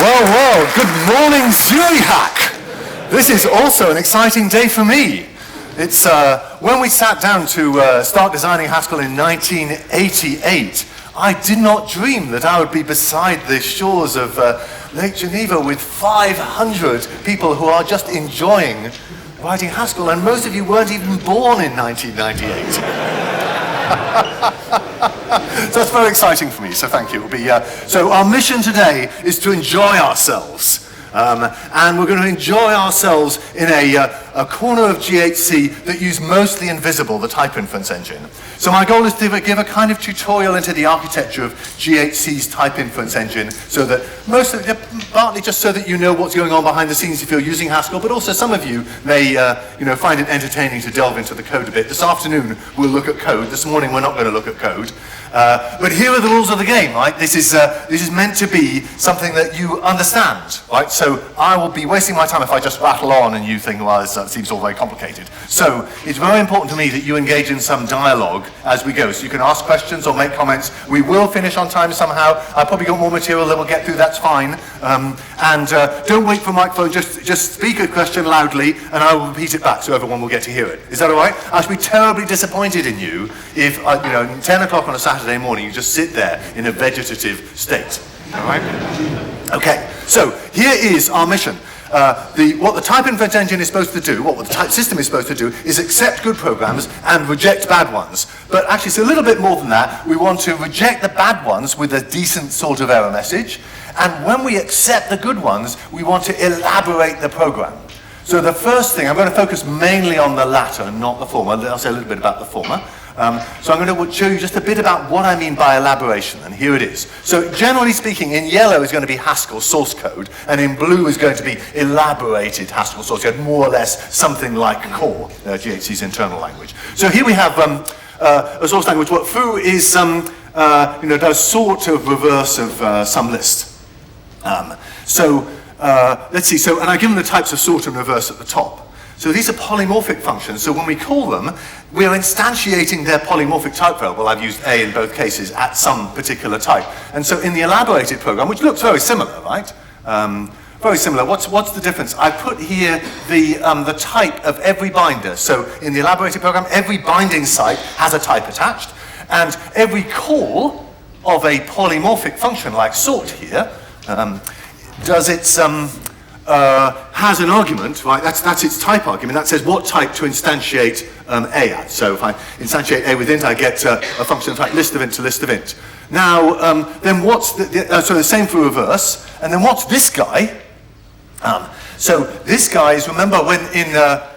Well, good morning, ZuriHac. This is also an exciting day for me. It's when we sat down to start designing Haskell in 1988, I did not dream that I would be beside the shores of Lake Geneva with 500 people who are just enjoying writing Haskell, and most of you weren't even born in 1998. So that's very exciting for me, so thank you. So our mission today is to enjoy ourselves. And we're going to enjoy ourselves in a corner of GHC that use mostly invisible, the type inference engine. So my goal is to give a kind of tutorial into the architecture of GHC's type inference engine, so that partly just so that you know what's going on behind the scenes if you're using Haskell, but also some of you may find it entertaining to delve into the code a bit. This afternoon we'll look at code. This morning we're not going to look at code. But here are the rules of the game, right? This is meant to be something that you understand, right? So I will be wasting my time if I just rattle on and you think, well, this seems all very complicated. So it's very important to me that you engage in some dialogue as we go. So you can ask questions or make comments. We will finish on time somehow. I've probably got more material that we'll get through, that's fine. And don't wait for a microphone, just speak a question loudly and I will repeat it back so everyone will get to hear it. Is that all right? I should be terribly disappointed in you if, 10 o'clock on a Saturday morning, you just sit there in a vegetative state. All right? Okay, so here is our mission. What the type inference engine is supposed to do, what the type system is supposed to do, is accept good programs and reject bad ones. But actually it's a little bit more than that. We want to reject the bad ones with a decent sort of error message. And when we accept the good ones, we want to elaborate the program. So the first thing, I'm going to focus mainly on the latter, not the former. I'll say a little bit about the former. So I'm going to show you just a bit about what I mean by elaboration, and here it is. So generally speaking, in yellow is going to be Haskell source code, and in blue is going to be elaborated Haskell source code, more or less something like core, GHC's internal language. So here we have a source language. What foo is does sort of reverse of some list. Let's see. So, and I've given the types of sort and reverse at the top. So these are polymorphic functions, so when we call them, we're instantiating their polymorphic type variable. I've used A in both cases at some particular type. And so in the elaborated program, which looks very similar, right? Very similar. What's the difference? I put here the type of every binder. So in the elaborated program, every binding site has a type attached, and every call of a polymorphic function like sort here does its has an argument, right? That's its type argument. That says what type to instantiate A at. So if I instantiate A with int, I get a function type list of int to list of int. Now, then what's so the same for reverse. And then what's this guy? So this guy is, remember when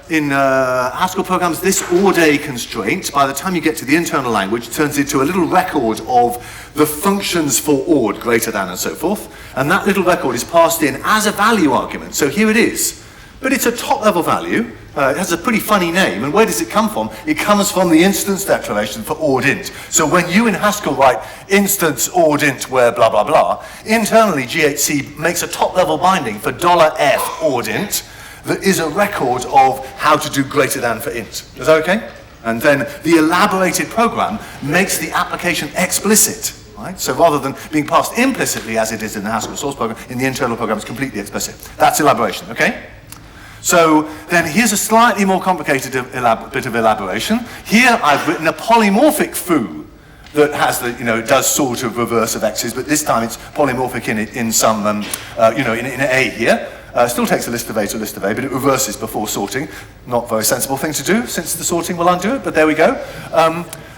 in Haskell programs, this or-day constraint, by the time you get to the internal language, turns into a little record of the functions for ORD, greater than, and so forth. And that little record is passed in as a value argument. So here it is. But it's a top-level value. It has a pretty funny name. And where does it come from? It comes from the instance declaration for ORD_int. So when you in Haskell write instance ORD_int where blah, blah, blah, internally GHC makes a top-level binding for $F ORD_int that is a record of how to do greater than for int. Is that okay? And then the elaborated program makes the application explicit. Right? So rather than being passed implicitly as it is in the Haskell source program, in the internal program it's completely explicit. That's elaboration, okay? So then here's a slightly more complicated bit of elaboration. Here I've written a polymorphic foo that has does sort of reverse of x's, but this time it's polymorphic in some, in A here. Still takes a list of A to a list of A, but it reverses before sorting. Not a very sensible thing to do, since the sorting will undo it, but there we go.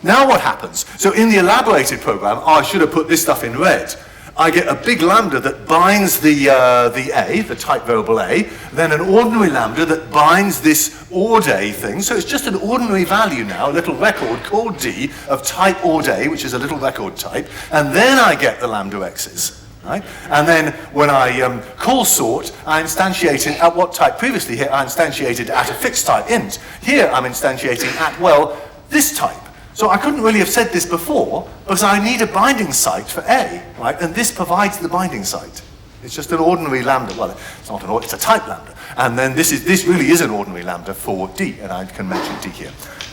Now what happens? So in the elaborated program, I should have put this stuff in red. I get a big lambda that binds the A, the type variable A, then an ordinary lambda that binds this ORD_A thing. So it's just an ordinary value now, a little record called D of type ORD_A, which is a little record type, and then I get the lambda x's. Right? And then when I call sort, I instantiate it at what type previously here? I instantiated at a fixed type int. Here I'm instantiating at, well, this type. So I couldn't really have said this before because I need a binding site for A, right? And this provides the binding site. It's just an ordinary lambda. Well, it's not it's a type lambda. And then this really is an ordinary lambda for D, and I can mention D here.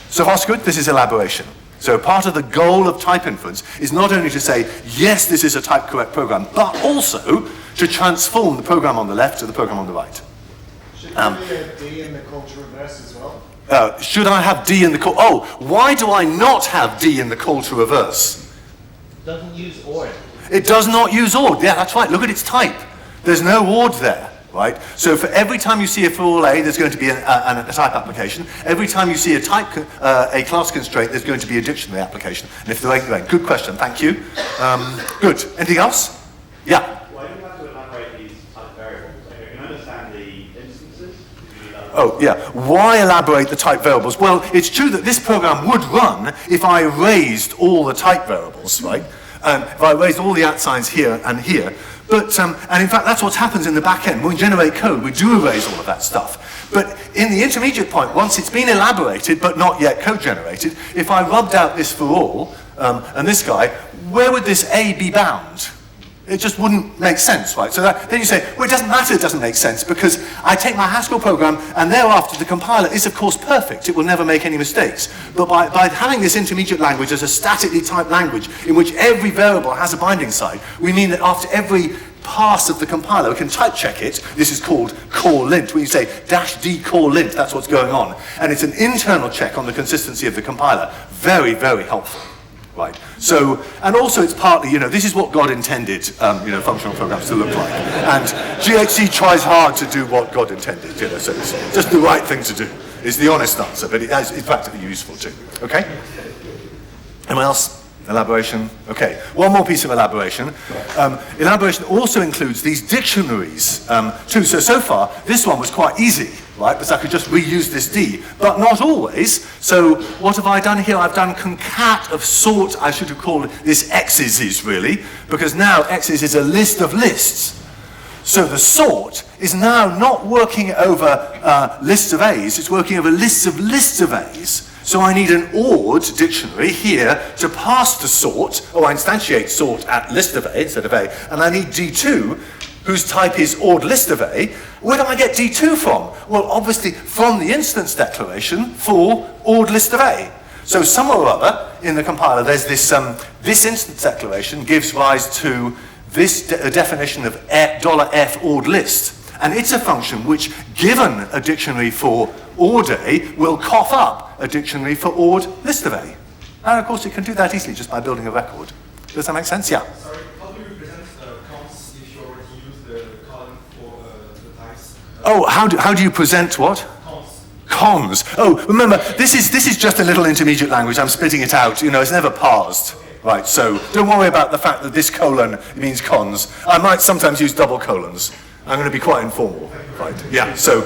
So far so good, this is elaboration. So part of the goal of type inference is not only to say, yes, this is a type correct program, but also to transform the program on the left to the program on the right. Should there be a D in the call to reverse as well? Should I have D in the call? Oh, why do I not have D in the call to reverse? It doesn't use OR. It does not use OR. Yeah, that's right. Look at its type. There's no OR there. Right? So for every time you see a for all A, there's going to be a type application. Every time you see a class constraint, there's going to be a dictionary application. And if there ain't, good question, thank you. Good. Anything else? Yeah. Why do you have to elaborate these type variables? Like, I can understand the instances. Oh, yeah. Why elaborate the type variables? Well, it's true that this program would run if I erased all the type variables, right? If I erased all the @signs here and here. But, and in fact, that's what happens in the back end. When we generate code, we do erase all of that stuff. But in the intermediate point, once it's been elaborated, but not yet code generated, if I rubbed out this for all, and this guy, where would this A be bound? It just wouldn't make sense, right? So then you say, well, it doesn't matter, it doesn't make sense, because I take my Haskell program, and thereafter the compiler is, of course, perfect. It will never make any mistakes. But by having this intermediate language as a statically typed language, in which every variable has a binding side, we mean that after every pass of the compiler, we can type check it. This is called core lint. When you say -d core lint, that's what's going on. And it's an internal check on the consistency of the compiler. Very, very helpful. Right. So, and also it's partly, this is what God intended, functional programs to look like. And GHC tries hard to do what God intended, so it's just the right thing to do. It's the honest answer, but it's practically useful too. Okay? Anyone else? Elaboration? Okay. One more piece of elaboration. Elaboration also includes these dictionaries too. So far, this one was quite easy, right? Because I could just reuse this D, but not always. So what have I done here? I've done concat of sort. I should have called this X's really, because now X's is a list of lists. So the sort is now not working over lists of A's, it's working over lists of A's. So I need an ORed dictionary here to pass the sort, or I instantiate sort at list of A instead of A, and I need D2, whose type is ORed list of A. Where do I get D2 from? Well, obviously from the instance declaration for ORed list of A. So somewhere or other in the compiler, there's this, this instance declaration gives rise to this definition of $f ORed list. And it's a function which, given a dictionary for ORed A, will cough up a dictionary for ORed list of A. And of course it can do that easily just by building a record. Does that make sense? Yeah. Sorry, how do you represent cons if you already use the column for the types? Oh, how do you present what? Cons. Oh, remember, this is just a little intermediate language. I'm splitting it out. It's never parsed. Right, so don't worry about the fact that this colon means cons. I might sometimes use double colons. I'm going to be quite informal, right? Yeah, so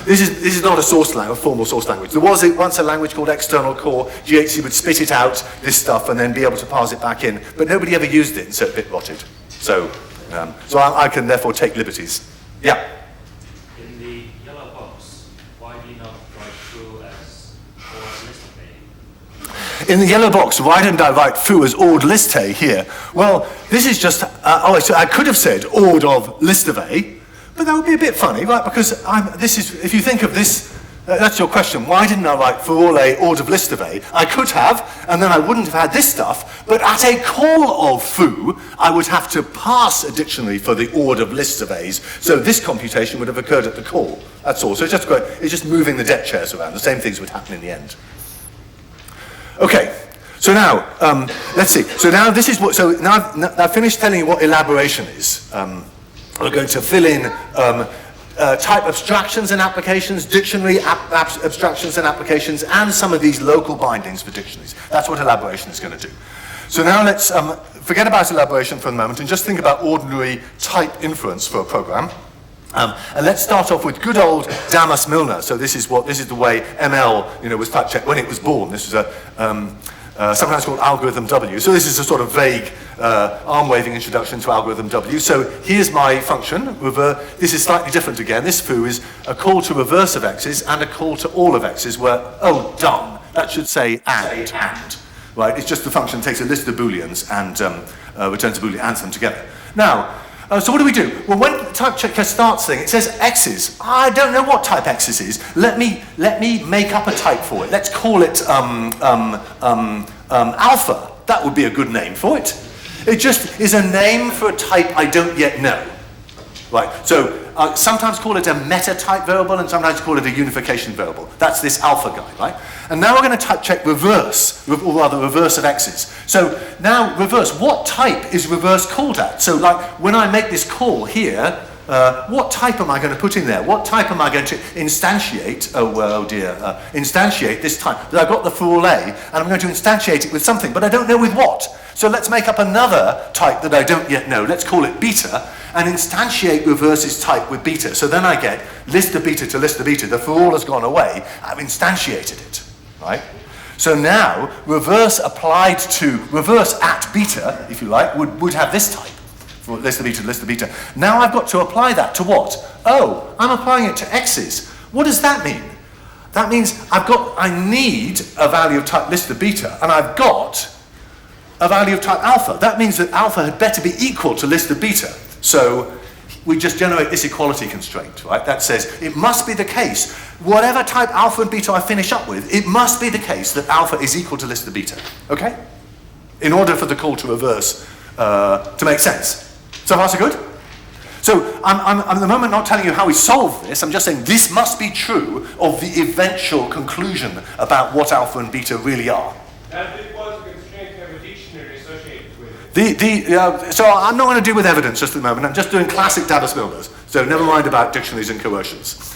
this is not a source language, a formal source language. There was once a language called external core. GHC would spit it out, this stuff, and then be able to parse it back in. But nobody ever used it, so it bit rotted. So, I can therefore take liberties. Yeah? In the yellow box, why do you not write foo as ORed list of A? In the yellow box, why didn't I write foo as ORed list A here? Well, this is just, so I could have said ORed of list of A, but that would be a bit funny, right? Because if you think of this, that's your question, why didn't I write for all A ORed of list of A? I could have, and then I wouldn't have had this stuff, but at a call of foo, I would have to pass a dictionary for the ORed of lists of A's, so this computation would have occurred at the call. That's all. So it's just moving the deck chairs around. The same things would happen in the end. Okay, so now, let's see. So now this is what, so now I've finished telling you what elaboration is. We're going to fill in type abstractions and applications, dictionary abstractions and applications, and some of these local bindings for dictionaries. That's what elaboration is going to do. So now let's forget about elaboration for the moment and just think about ordinary type inference for a program. And let's start off with good old Damas Milner. So this is the way ML, was type checked when it was born. This was sometimes called algorithm W. So this is a sort of vague arm-waving introduction to algorithm W. So here's my function. This is slightly different again. This foo is a call to reverse of x's and a call to all of x's where, oh, darn, that should say and. Right? It's just the function takes a list of booleans and returns a boolean, adds them together. Now, so what do we do? Well, when the type checker starts thing, it says x's. I don't know what type x's is. Let me make up a type for it. Let's call it alpha. That would be a good name for it. It just is a name for a type I don't yet know. Right, so sometimes call it a meta-type variable and sometimes call it a unification variable. That's this alpha guy, right? And now we're going to type check reverse, or rather reverse of x's. So now reverse, what type is reverse called at? So like when I make this call here, what type am I going to put in there? What type am I going to instantiate? Oh dear, instantiate this type. I've got the for all A, and I'm going to instantiate it with something, but I don't know with what. So let's make up another type that I don't yet know. Let's call it beta, and instantiate reverses type with beta. So then I get list of beta to list of beta. The for all has gone away. I've instantiated it, right? So now reverse applied to reverse at beta, if you like, would have this type. List of beta, list of beta. Now I've got to apply that to what? Oh, I'm applying it to x's. What does that mean? That means I need a value of type list of beta, and I've got a value of type alpha. That means that alpha had better be equal to list of beta. So we just generate this equality constraint, right? That says it must be the case, whatever type alpha and beta I finish up with, it must be the case that alpha is equal to list of beta, okay? In order for the call to reverse to make sense. So far so good? So I'm at the moment not telling you how we solve this, I'm just saying this must be true of the eventual conclusion about what alpha and beta really are. And the equality constraint have a dictionary associated with it. So I'm not going to deal with evidence just at the moment, I'm just doing classic database builders, so never mind about dictionaries and coercions.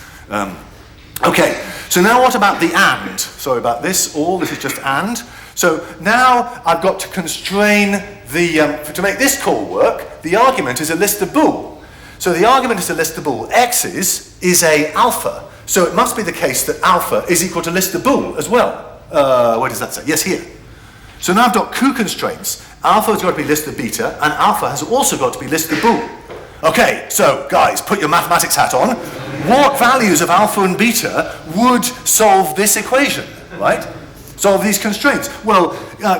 Okay, so now what about the and? Sorry about this, this is just and. So now I've got to constrain to make this call work, the argument is a list of bool. So the argument is a list of bool. X's is a alpha. So it must be the case that alpha is equal to list of bool as well. Where does that say? Yes, here. So now I've got coup constraints. Alpha has got to be list of beta, and alpha has also got to be list of bool. Okay, so guys, put your mathematics hat on. What values of alpha and beta would solve this equation, right? Solve these constraints? Well,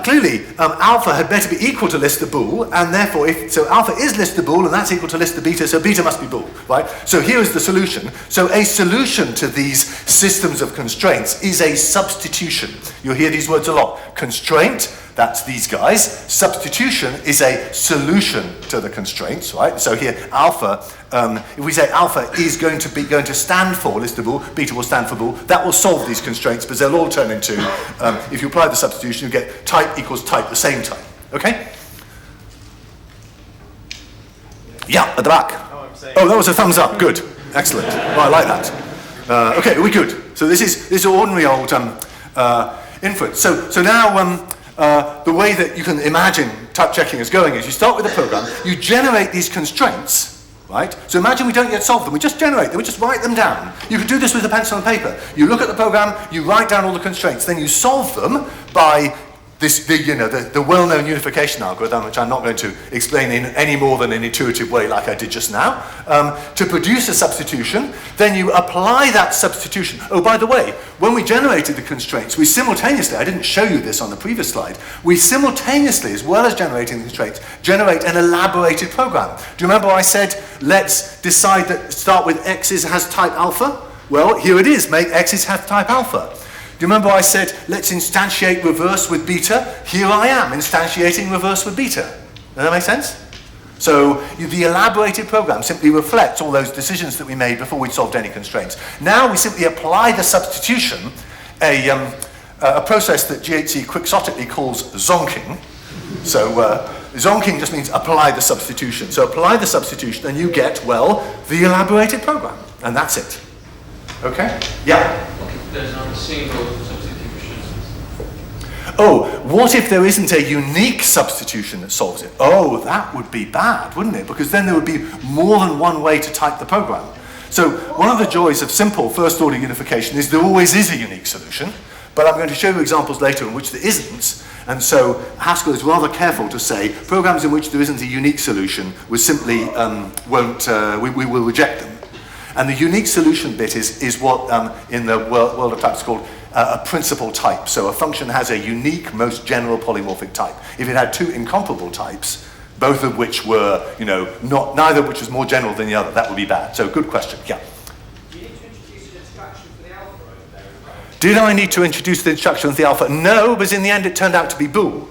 clearly, alpha had better be equal to list of bool, and therefore, so alpha is list of bool, and that's equal to list of beta, so beta must be bool, right? So here is the solution. So a solution to these systems of constraints is a substitution. You'll hear these words a lot. Constraint, that's these guys. Substitution is a solution to the constraints, right? So here, alpha, if we say alpha is going to stand for list of bool, beta will stand for bool, that will solve these constraints, because they'll all turn into, if you apply the substitution, you get type equals type, the same type, okay? Yeah, at the back. Oh, that was a thumbs up, good, excellent. Well, I like that. Okay, we're good. So this is ordinary old inference. So now, the way that you can imagine type checking is going is you start with a program, you generate these constraints, right? So imagine we don't yet solve them, we just generate them, we just write them down. You can do this with a pencil and paper. You look at the program, you write down all the constraints, then you solve them by the well-known unification algorithm, which I'm not going to explain in any more than an intuitive way like I did just now, to produce a substitution. Then you apply that substitution. Oh, by the way, when we generated the constraints, we simultaneously, I didn't show you this on the previous slide, we simultaneously, as well as generating the constraints, generate an elaborated program. Do you remember I said, let's decide that start with x's has type alpha? Well, here it is, make x's have type alpha. Do you remember I said, let's instantiate reverse with beta? Here I am, instantiating reverse with beta. Does that make sense? So the elaborated program simply reflects all those decisions that we made before we solved any constraints. Now we simply apply the substitution, a process that GHC quixotically calls zonking. So zonking just means apply the substitution. So apply the substitution and you get, well, the elaborated program. And that's it. Okay? Yeah? There's not a single substitution. Oh, what if there isn't a unique substitution that solves it? Oh, that would be bad, wouldn't it? Because then there would be more than one way to type the program. So one of the joys of simple first-order unification is there always is a unique solution, but I'm going to show you examples later in which there isn't. And so Haskell is rather careful to say programs in which there isn't a unique solution we simply we will reject them. And the unique solution bit is what in the world of types is called a principal type. So a function has a unique, most general polymorphic type. If it had two incomparable types, both of which were, neither of which was more general than the other, that would be bad. So good question, yeah. Do you need to introduce an instruction for the alpha over there as well? Did I need to introduce the instruction for the alpha? No, because in the end it turned out to be bool.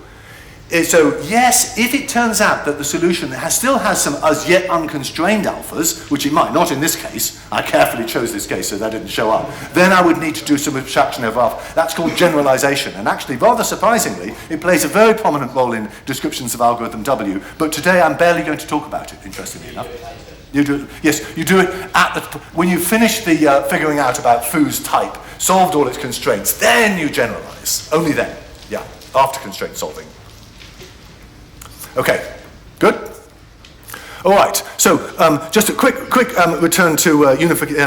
So yes, if it turns out that the solution still has some as yet unconstrained alphas, which it might, not in this case, I carefully chose this case so that didn't show up, then I would need to do some abstraction over alpha. That's called generalization, and actually, rather surprisingly, it plays a very prominent role in descriptions of algorithm W, but today I'm barely going to talk about it, interestingly enough. You do it, yes, you do it when you finish the figuring out about foo's type, solved all its constraints, then you generalize, only then, yeah, after constraint solving. Okay, good? All right, so just a quick return to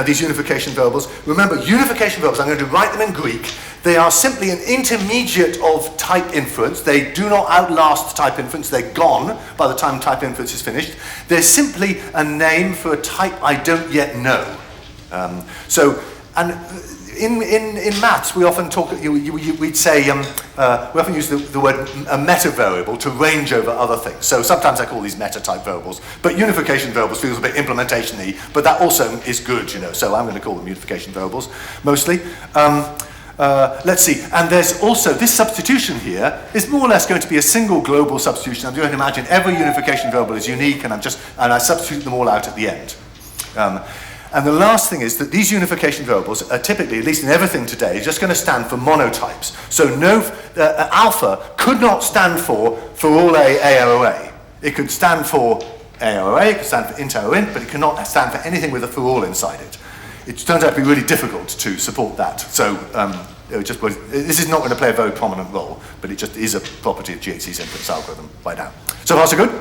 these unification variables. Remember, unification variables, I'm going to write them in Greek. They are simply an intermediate of type inference. They do not outlast type inference. They're gone by the time type inference is finished. They're simply a name for a type I don't yet know. In maths, we often talk, we'd say, we often use the word a meta variable to range over other things. So sometimes I call these meta type variables, but unification variables feels a bit implementation-y, but that also is good, so I'm going to call them unification variables, mostly. Let's see, and there's also, this substitution here is more or less going to be a single global substitution. I'm going to imagine every unification variable is unique, and I substitute them all out at the end. And the last thing is that these unification variables are typically, at least in everything today, just going to stand for monotypes. So alpha could not stand for all A arrow A. It could stand for A arrow A, it could stand for int arrow int, but it cannot stand for anything with a for all inside it. It turns out to be really difficult to support that. So this is not going to play a very prominent role, but it just is a property of GHC's inference algorithm right now. So far so good?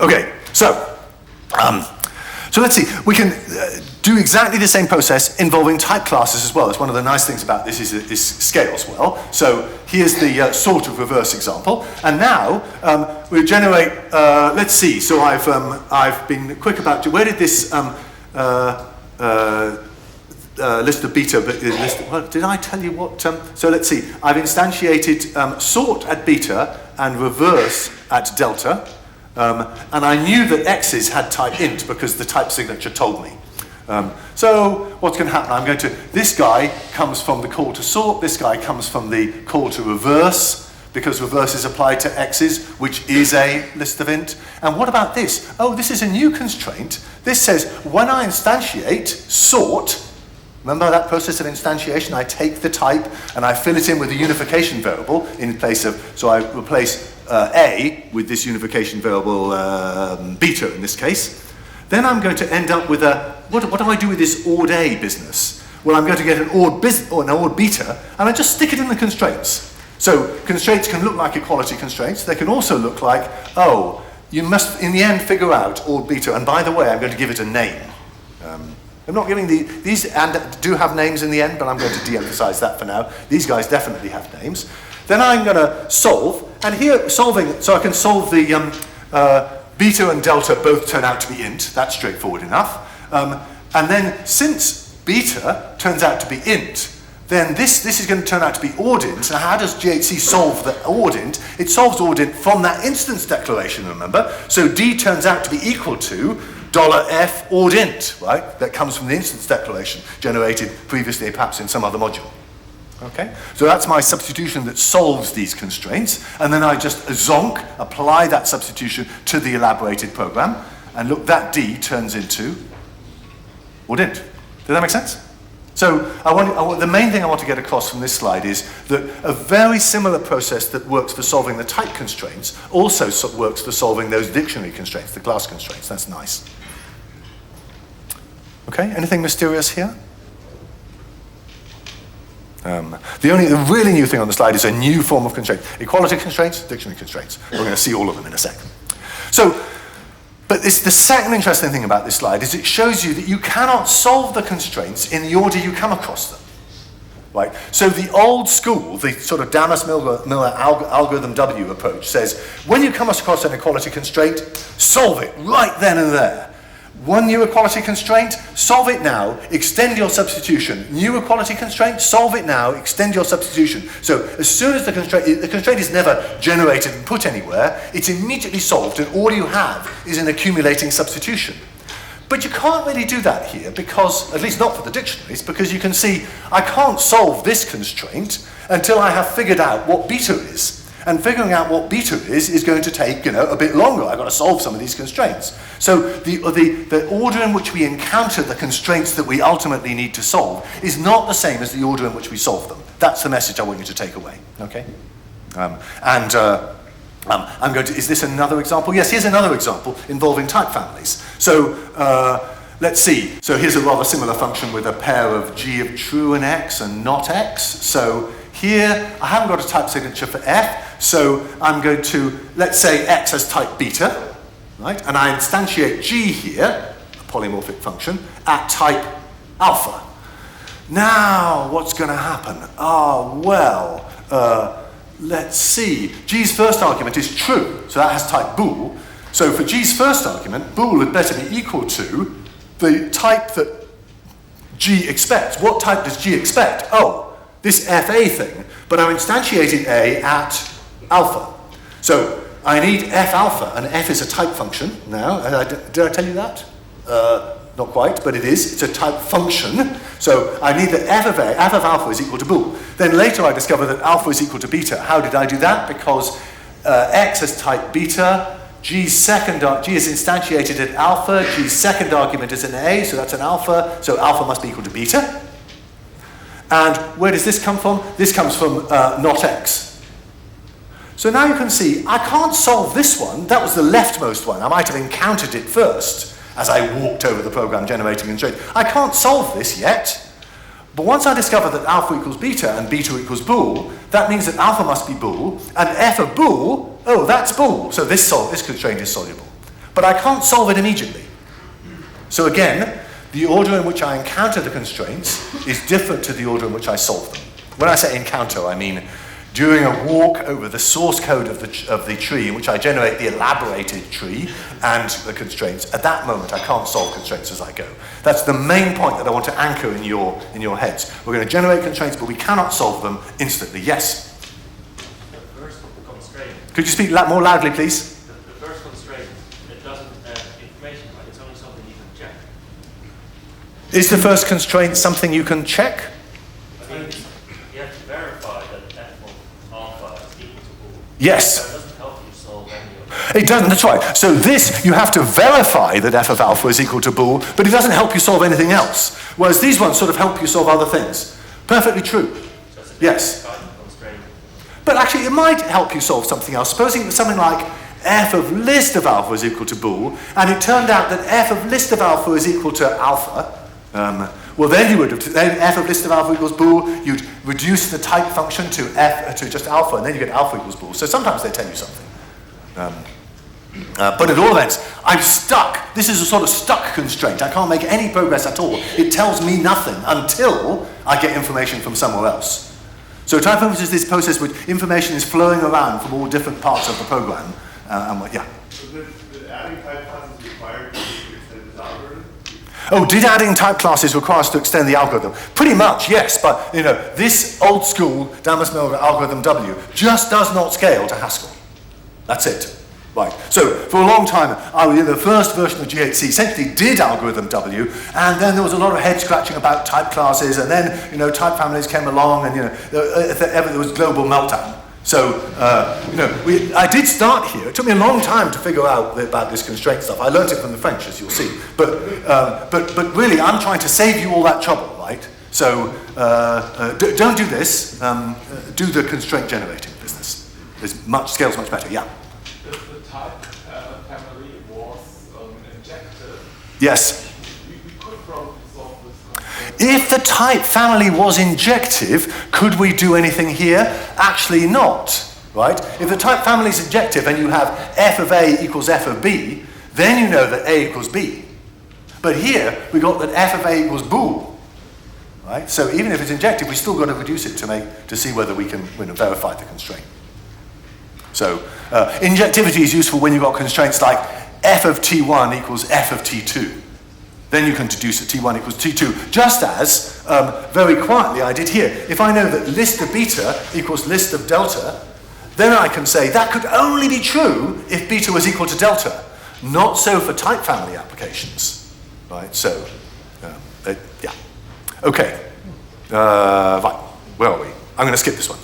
Okay, so let's see, we can do exactly the same process involving type classes as well. It's one of the nice things about this is it scales well. So here's the sort of reverse example. And now we generate, let's see, so I've been quick about, where did this list of beta, well, did I tell you what, so let's see, I've instantiated sort at beta and reverse at delta. And I knew that X's had type int because the type signature told me. So what's going to happen? This guy comes from the call to sort, this guy comes from the call to reverse, because reverse is applied to X's, which is a list of int. And what about this? Oh, this is a new constraint. This says, when I instantiate sort, remember that process of instantiation? I take the type and I fill it in with a unification variable in place of, so I replace A with this unification variable beta in this case. Then I'm going to end up with what do I do with this odd A business? Well, I'm going to get an odd beta, and I just stick it in the constraints. So constraints can look like equality constraints. They can also look like, oh, you must in the end figure out odd beta, and by the way, I'm going to give it a name. I'm not giving these and do have names in the end, but I'm going to de-emphasize that for now. These guys definitely have names. Then I'm going to solve, and here solving, so I can solve the beta and delta both turn out to be int. That's straightforward enough. And then since beta turns out to be int, then this is going to turn out to be ordint. So how does GHC solve the ordint? It solves ordint from that instance declaration, remember? So D turns out to be equal to $f ordint, right? That comes from the instance declaration generated previously perhaps in some other module. Okay, so that's my substitution that solves these constraints, and then I just zonk, apply that substitution to the elaborated program, and look, that D turns into ordint. Does that make sense? So the main thing I want to get across from this slide is that a very similar process that works for solving the type constraints also works for solving those dictionary constraints, the class constraints. That's nice. Okay, anything mysterious here? The really new thing on the slide is a new form of constraint. Equality constraints, dictionary constraints. We're going to see all of them in a second. So, but the second interesting thing about this slide is it shows you that you cannot solve the constraints in the order you come across them. Right? So the old school, the sort of Damas-Miller algorithm W approach says, when you come across an equality constraint, solve it right then and there. One new equality constraint, solve it now, extend your substitution. New equality constraint, solve it now, extend your substitution. So as soon as the constraint is never generated and put anywhere, it's immediately solved, and all you have is an accumulating substitution. But you can't really do that here because, at least not for the dictionaries, because you can see I can't solve this constraint until I have figured out what beta is. And figuring out what beta is going to take, a bit longer. I've got to solve some of these constraints. So the order in which we encounter the constraints that we ultimately need to solve is not the same as the order in which we solve them. That's the message I want you to take away. Okay? I'm going to, is this another example? Yes, here's another example involving type families. So let's see. So here's a rather similar function with a pair of g of true and x and not x. So here, I haven't got a type signature for f, so I'm going to, let's say x as type beta, right? And I instantiate g here, a polymorphic function, at type alpha. Now, what's going to happen? Let's see. G's first argument is true, so that has type bool. So for G's first argument, bool had better be equal to the type that G expects. What type does G expect? Oh, this FA thing, but I'm instantiating A at alpha. So I need F alpha, and F is a type function now. Did I tell you that? Not quite, but it is. It's a type function. So I need that F of alpha is equal to bool. Then later I discover that alpha is equal to beta. How did I do that? Because X has type beta, G is instantiated at alpha, G's second argument is an A, so that's an alpha, so alpha must be equal to beta. And where does this come from? This comes from not x. So now you can see, I can't solve this one. That was the leftmost one. I might have encountered it first as I walked over the program generating constraint. I can't solve this yet. But once I discover that alpha equals beta and beta equals bool, that means that alpha must be bool, and f of bool, oh, that's bool. So this constraint is soluble. But I can't solve it immediately. So again, the order in which I encounter the constraints is different to the order in which I solve them. When I say encounter, I mean during a walk over the source code of the tree in which I generate the elaborated tree and the constraints. At that moment, I can't solve constraints as I go. That's the main point that I want to anchor in your heads. We're going to generate constraints, but we cannot solve them instantly. Yes? The first constraint. Could you speak more loudly, please? The first constraint, it doesn't have information, right? It's only something you can check. Is the first constraint something you can check? I mean, you have to verify that f of alpha is equal to bool. Yes. That doesn't help you solve any of it. It doesn't, that's right. So this, you have to verify that f of alpha is equal to bool, but it doesn't help you solve anything else. Whereas these ones sort of help you solve other things. Perfectly true. So it's a Yes. kind of constraint. But actually, it might help you solve something else. Supposing something like f of list of alpha is equal to bool, and it turned out that f of list of alpha is equal to alpha, well, then you would have, then f of list of alpha equals bool, you'd reduce the type function to just alpha, and then you get alpha equals bool. So sometimes they tell you something. But at all events, I'm stuck. This is a sort of stuck constraint. I can't make any progress at all. It tells me nothing until I get information from somewhere else. So type inference is this process where information is flowing around from all different parts of the program. Yeah. So did adding type classes required to extend this algorithm? Oh, did adding type classes require us to extend the algorithm? Pretty much, yes, but this old school Damas-Milner algorithm W just does not scale to Haskell. That's it. Right. So for a long time, the first version of GHC essentially did algorithm W, and then there was a lot of head scratching about type classes, and then type families came along, and there was global meltdown. So I did start here. It took me a long time to figure out about this constraint stuff. I learned it from the French, as you'll see. But really, I'm trying to save you all that trouble, right? So don't do this. Do the constraint generating business. Scales much better. Yeah. The type family was injected. Yes. We could probably solve this constraint. If the type family was injective, could we do anything here? Actually not, right? If the type family is injective and you have f of A equals f of B, then you know that A equals B. But here, we got that f of A equals bool, right? So even if it's injective, we still got to reduce it to see whether we can verify the constraint. So injectivity is useful when you've got constraints like f of T1 equals f of T2. Then you can deduce that T1 equals T2, just as, very quietly, I did here. If I know that list of beta equals list of delta, then I can say that could only be true if beta was equal to delta. Not so for type family applications, right? So, yeah. Okay. Right, where are we? I'm going to skip this one.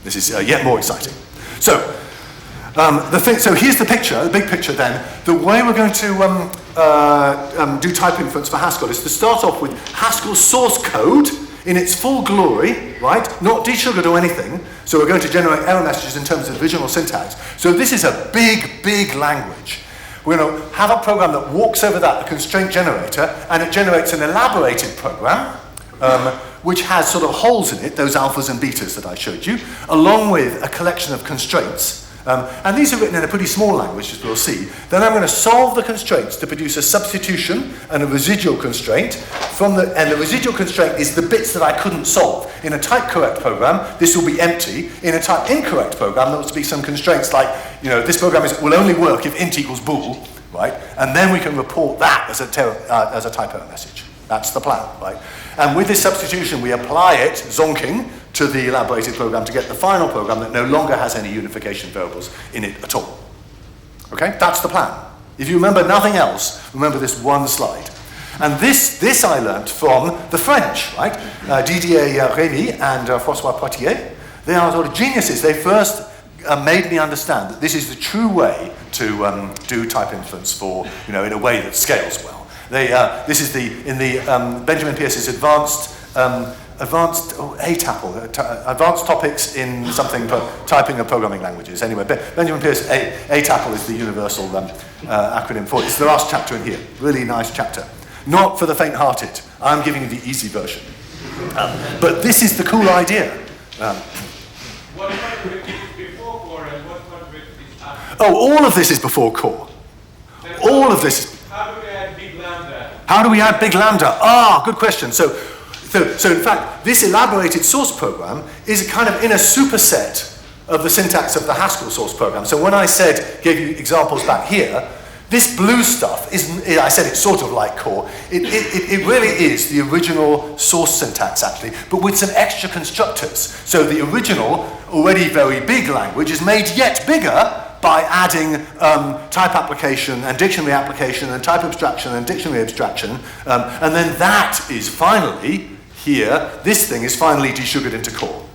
This is yet more exciting. So, so here's the picture, the big picture then. The way we're going to do type inference for Haskell is to start off with Haskell's source code in its full glory, right? Not desugared or anything. So we're going to generate error messages in terms of original syntax. So this is a big, big language. We're going to have a program that walks over that, the constraint generator, and it generates an elaborated program, which has sort of holes in it, those alphas and betas that I showed you, along with a collection of constraints. And these are written in a pretty small language, as we'll see. Then I'm going to solve the constraints to produce a substitution and a residual constraint. And the residual constraint is the bits that I couldn't solve. In a type correct program, this will be empty. In a type incorrect program, there will be some constraints like, this program will only work if int equals bool, right? And then we can report that as a type error message. That's the plan, right? And with this substitution, we apply it, zonking, to the elaborated program to get the final program that no longer has any unification variables in it at all. Okay, that's the plan. If you remember nothing else, remember this one slide. And this I learned from the French, right? Didier Rémy and François Poitier. They are sort of geniuses. They first made me understand that this is the true way to do type inference for, in a way that scales well. This is in the Benjamin Pierce's advanced topics in something for typing of programming languages. Anyway, Benjamin Pierce, ATAPL is the universal acronym for it. It's the last chapter in here. Really nice chapter. Not for the faint-hearted. I'm giving you the easy version. But this is the cool idea. What part of it is before core and what part of it is after? Oh, all of this is before core. All of this is... How do we add big lambda? How do we add big lambda? Good question. So in fact, this elaborated source program is kind of in a superset of the syntax of the Haskell source program. So when I gave you examples back here, this blue stuff I said it's sort of like core. It really is the original source syntax actually, but with some extra constructors. So the original, already very big language is made yet bigger by adding type application and dictionary application and type abstraction and dictionary abstraction. And then that is finally, here, this thing is finally desugared into core.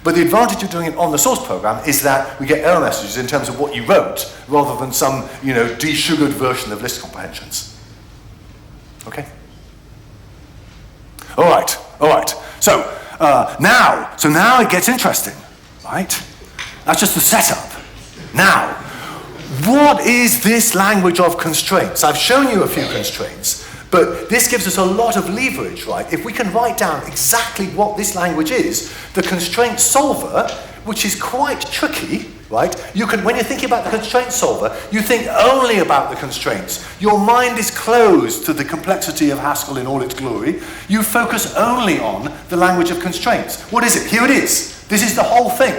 But the advantage of doing it on the source program is that we get error messages in terms of what you wrote, rather than some, desugared version of list comprehensions. Okay? All right. So now it gets interesting, right? That's just the setup. Now, what is this language of constraints? I've shown you a few constraints, but this gives us a lot of leverage, right? If we can write down exactly what this language is, the constraint solver, which is quite tricky, right? When you're thinking about the constraint solver, you think only about the constraints. Your mind is closed to the complexity of Haskell in all its glory. You focus only on the language of constraints. What is it? Here it is. This is the whole thing.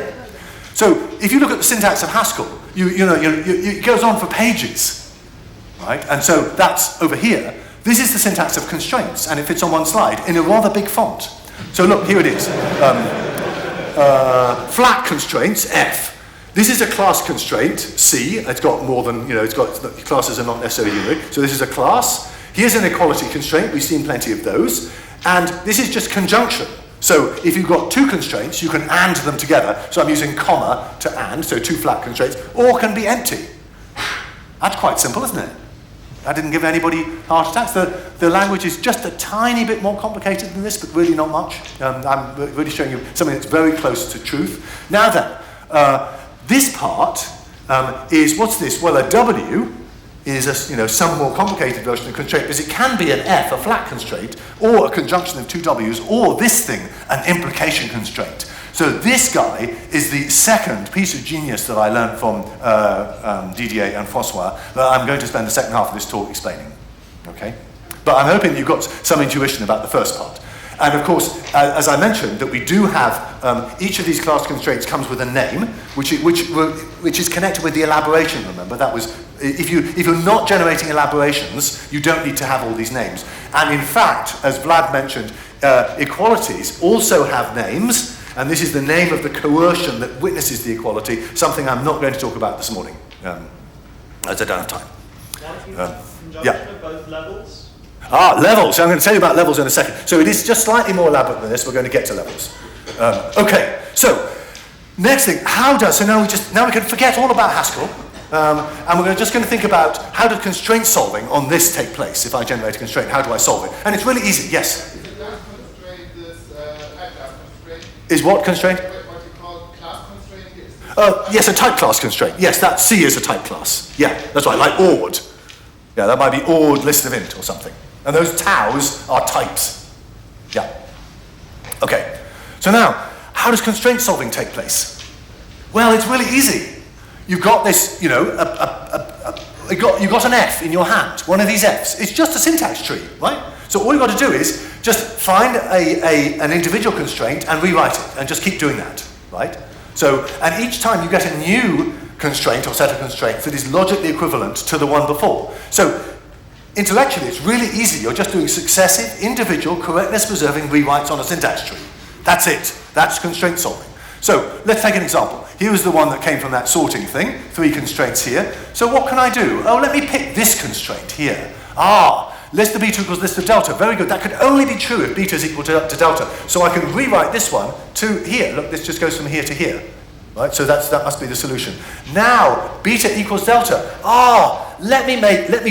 So if you look at the syntax of Haskell, it goes on for pages, right? And so that's over here. This is the syntax of constraints, and it fits on one slide in a rather big font. So look, here it is. Flat constraints, F. This is a class constraint, C. It's got more than, classes are not necessarily unique. So this is a class. Here's an equality constraint. We've seen plenty of those. And this is just conjunction. So if you've got two constraints, you can AND them together. So I'm using comma to AND, so two flat constraints, or can be empty. That's quite simple, isn't it? I didn't give anybody heart attacks. The language is just a tiny bit more complicated than this, but really not much. I'm really showing you something that's very close to truth. Now then, this part is, what's this? Well, a W is some more complicated version of constraint, because it can be an F, a flat constraint, or a conjunction of two W's, or this thing, an implication constraint. So this guy is the second piece of genius that I learned from Didier and François that I'm going to spend the second half of this talk explaining. Okay? But I'm hoping you've got some intuition about the first part. And of course, as I mentioned, that we do have, each of these class constraints comes with a name, which is connected with the elaboration, remember? That was, if you're not generating elaborations, you don't need to have all these names. And in fact, as Vlad mentioned, equalities also have names, and this is the name of the coercion that witnesses the equality, something I'm not going to talk about this morning, as I don't have time. What if you have conjunction of both levels? Levels. So I'm going to tell you about levels in a second. So it is just slightly more elaborate than this. We're going to get to levels. Okay, so next thing, so now we can forget all about Haskell, and we're just going to think about how does constraint solving on this take place. If I generate a constraint, how do I solve it? And it's really easy, yes? Is the class constraint this type class constraint? Is what constraint? What you call class constraint here? Yes, a type class constraint. Yes, that C is a type class. Yeah, that's right, like ORD. Yeah, that might be ORD list of int or something. And those taus are types. Yeah. Okay. So now, how does constraint solving take place? Well, it's really easy. You've got this, you've got an F in your hand, one of these Fs. It's just a syntax tree, right? So all you've got to do is just find an individual constraint and rewrite it, and just keep doing that, right? So, and each time you get a new constraint or set of constraints that is logically equivalent to the one before. So, intellectually, it's really easy. You're just doing successive, individual, correctness-preserving rewrites on a syntax tree. That's it. That's constraint solving. So, let's take an example. Here was the one that came from that sorting thing. 3 constraints here. So what can I do? Oh, let me pick this constraint here. List of beta equals list of delta. Very good. That could only be true if beta is equal to delta. So I can rewrite this one to here. Look, this just goes from here to here. Right? So that must be the solution. Now, beta equals delta. Let me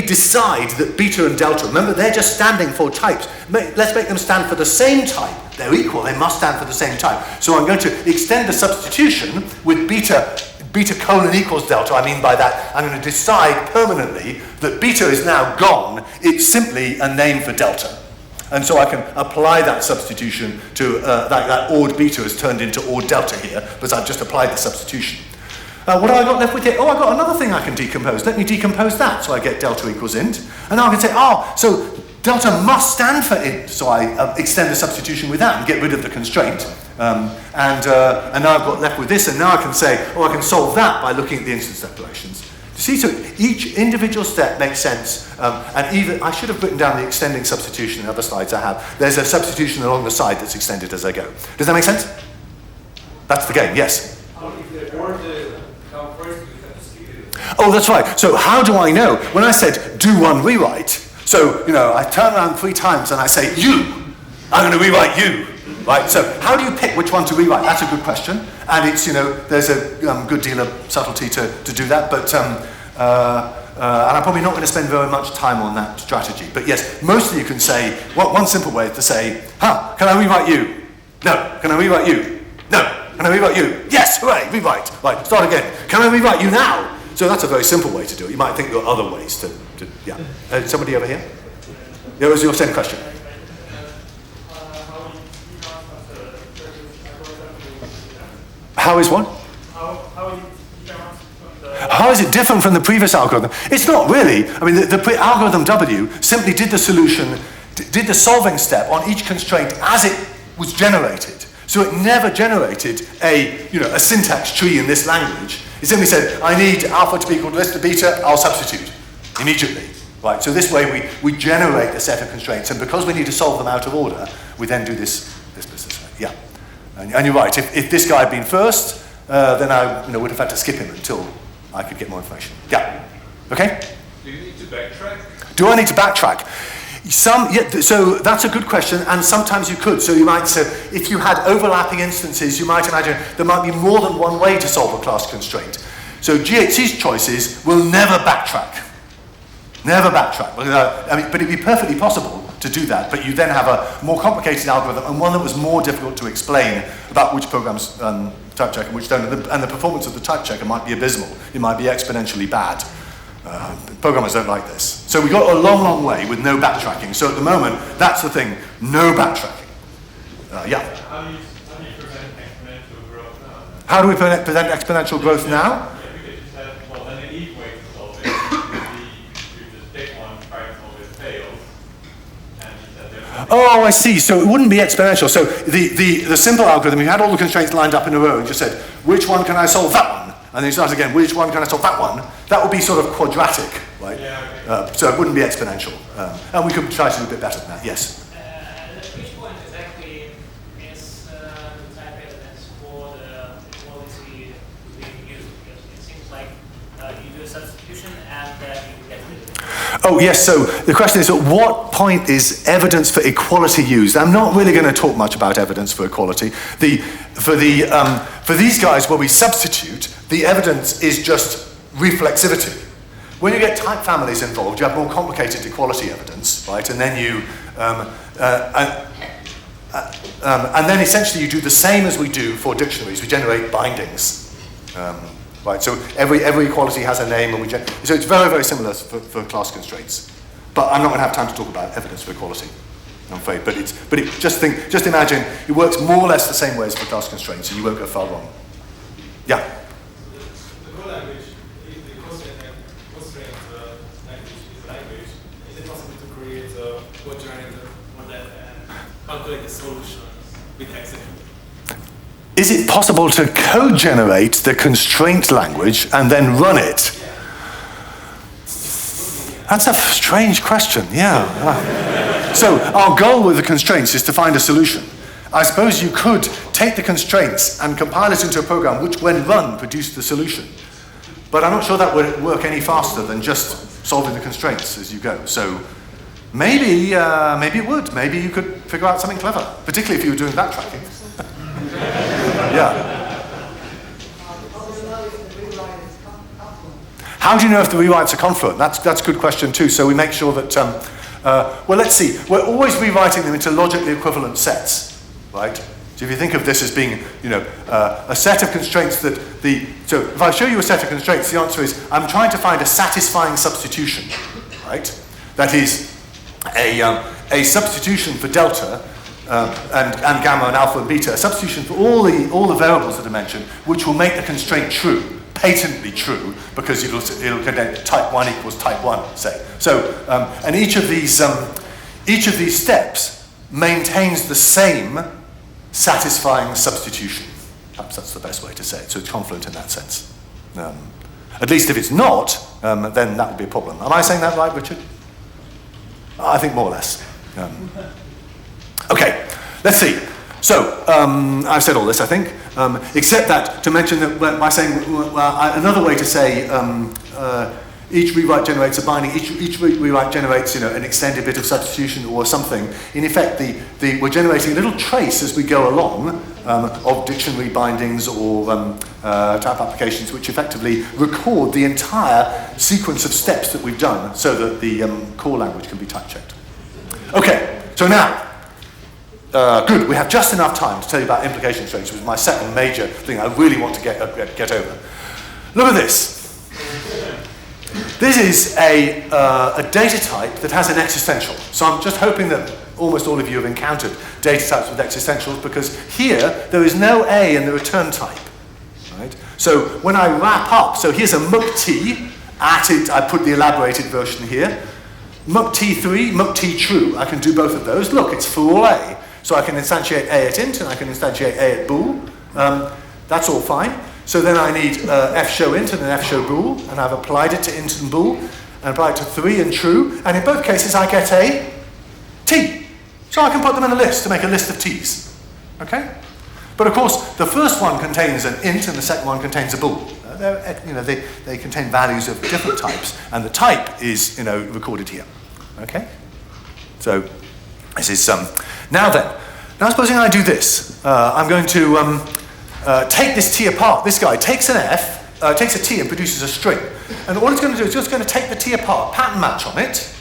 decide that beta and delta, remember, they're just standing for types. Let's make them stand for the same type. They're equal, they must stand for the same type. So I'm going to extend the substitution with beta colon equals delta. I mean by that, I'm going to decide permanently that beta is now gone. It's simply a name for delta. And so I can apply that substitution to, that ORD beta has turned into ORD delta here, because I've just applied the substitution. What have I got left with here? I've got another thing I can decompose. Let me decompose that, so I get delta equals int. And now I can say, so delta must stand for int, so I extend the substitution with that and get rid of the constraint. And now I've got left with this, and now I can say, I can solve that by looking at the instance declarations. See, so each individual step makes sense, and even, I should have written down the extending substitution in other slides I have. There's a substitution along the side that's extended as I go. Does that make sense? That's the game, yes? If the word come first, you have to skip it. Oh, that's right. So how do I know? When I said do one rewrite, so, I turn around 3 times and I say, I'm going to rewrite you. Right, so how do you pick which one to rewrite? That's a good question, and it's, there's a good deal of subtlety to do that, but, and I'm probably not going to spend very much time on that strategy. But yes, mostly you can say, one simple way is to say, can I rewrite you? No. Can I rewrite you? No. Can I rewrite you? Yes, hooray, rewrite. Right, start again. Can I rewrite you now? So that's a very simple way to do it. You might think there are other ways to yeah. Somebody over here? There was your same question. How is what? How is it different from the previous algorithm? It's not really. I mean, the algorithm W simply did the solution, did the solving step on each constraint as it was generated. So it never generated a syntax tree in this language. It simply said, I need alpha to be equal to list of beta, I'll substitute immediately. Right, so this way we generate a set of constraints, and because we need to solve them out of order, we then do this business. Yeah. And you're right, if this guy had been first, then I would have had to skip him until I could get more information. Yeah. Okay? Do you need to backtrack? Do I need to backtrack? So that's a good question, and sometimes you could. So you might say, if you had overlapping instances, you might imagine there might be more than one way to solve a class constraint. So GHC's choices will never backtrack. Never backtrack. But it'd be perfectly possible to do that, but you then have a more complicated algorithm and one that was more difficult to explain about which programs type check and which don't, and the performance of the type checker might be abysmal. It might be exponentially bad. Programmers don't like this. So we got a long, long way with no backtracking. So at the moment, that's the thing, no backtracking. Yeah? How do you prevent exponential growth now? How do we prevent exponential growth now? Yeah, because you said, well, then an easy way to solve it you just pick one, try to solve it, fails. And you said there's Oh, I see. So it wouldn't be exponential. So the simple algorithm, you had all the constraints lined up in a row and just said, which one can I solve that one? And then you start again, which one can I solve that one? That would be sort of quadratic, right? Yeah, okay. So it wouldn't be exponential. And we could try to do a bit better than that, yes. At which point exactly is the type evidence for the quality being used? Because it seems like you do do a substitution and you get rid of it. Oh yes, so the question is, at what point is evidence for equality used? I'm not really going to talk much about evidence for equality. For these guys where we substitute, the evidence is just reflexivity. When you get type families involved, you have more complicated equality evidence, right? And then and then essentially you do the same as we do for dictionaries. We generate bindings, right? So every equality has a name, and so it's very, very similar for class constraints. But I'm not going to have time to talk about evidence for equality, I'm afraid. Just imagine it works more or less the same way as for class constraints, and you won't go far wrong. Yeah. The core language, if the constraint language is language, is it possible to create a code generator model and calculate the solution with execute? Is it possible to code-generate the constraint language and then run it? That's a strange question, yeah. So our goal with the constraints is to find a solution. I suppose you could take the constraints and compile it into a program which, when run, produced the solution. But I'm not sure that would work any faster than just solving the constraints as you go. So maybe it would. Maybe you could figure out something clever, particularly if you were doing backtracking. Yeah. How do you know if the rewrites are confluent? That's a good question too. So we make sure that, well, let's see. We're always rewriting them into logically equivalent sets, right? So if you think of this as being, a set of constraints so if I show you a set of constraints, the answer is I'm trying to find a satisfying substitution, right? That is a substitution for delta and gamma and alpha and beta, a substitution for all the variables that are mentioned, which will make the constraint true, patently true, because it'll contain type 1 equals type 1, say. So, and each of these steps maintains the same satisfying substitution. Perhaps that's the best way to say it. So it's confluent in that sense. At least if it's not, then that would be a problem. Am I saying that right, Richard? I think more or less. Okay, let's see. So, I've said all this, I think, except that to mention that by saying, another way to say each rewrite generates a binding, each rewrite generates an extended bit of substitution or something. In effect, we're generating a little trace as we go along of dictionary bindings or type applications which effectively record the entire sequence of steps that we've done so that the core language can be type checked. Okay, so now, good, we have just enough time to tell you about implication constraints, which is my second major thing I really want to get over. Look at this. This is a data type that has an existential. So I'm just hoping that almost all of you have encountered data types with existentials, because here there is no A in the return type. Right? So when I wrap up, so here's a muct at it, I put the elaborated version here. muct3, muct true, I can do both of those. Look, it's for all A. So I can instantiate A at int and I can instantiate A at bool. That's all fine. So then I need fshowInt and an fshowBool, and I've applied it to int and bool, and applied it to 3 and true, and in both cases I get a t. So I can put them in a list to make a list of t's. Okay? But of course, the first one contains an int and the second one contains a bool. They contain values of different types, and the type is recorded here. Okay? So this is now supposing I do this, I'm going to take this t apart. This guy takes an f, takes a t and produces a string. And all it's going to do is just going to take the t apart, pattern match on it,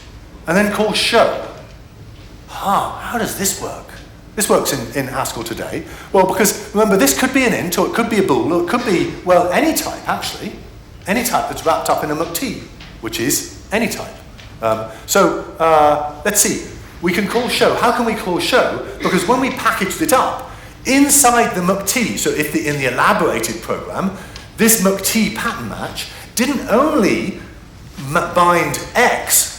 and then call show. How does this work? This works in Haskell today. Well, because remember, this could be an int, or it could be a bool, or it could be, well, any type, actually. Any type that's wrapped up in a muct, which is any type. Let's see. We can call show. How can we call show? Because when we packaged it up, inside the muct, so in the elaborated program, this muct pattern match didn't only bind X,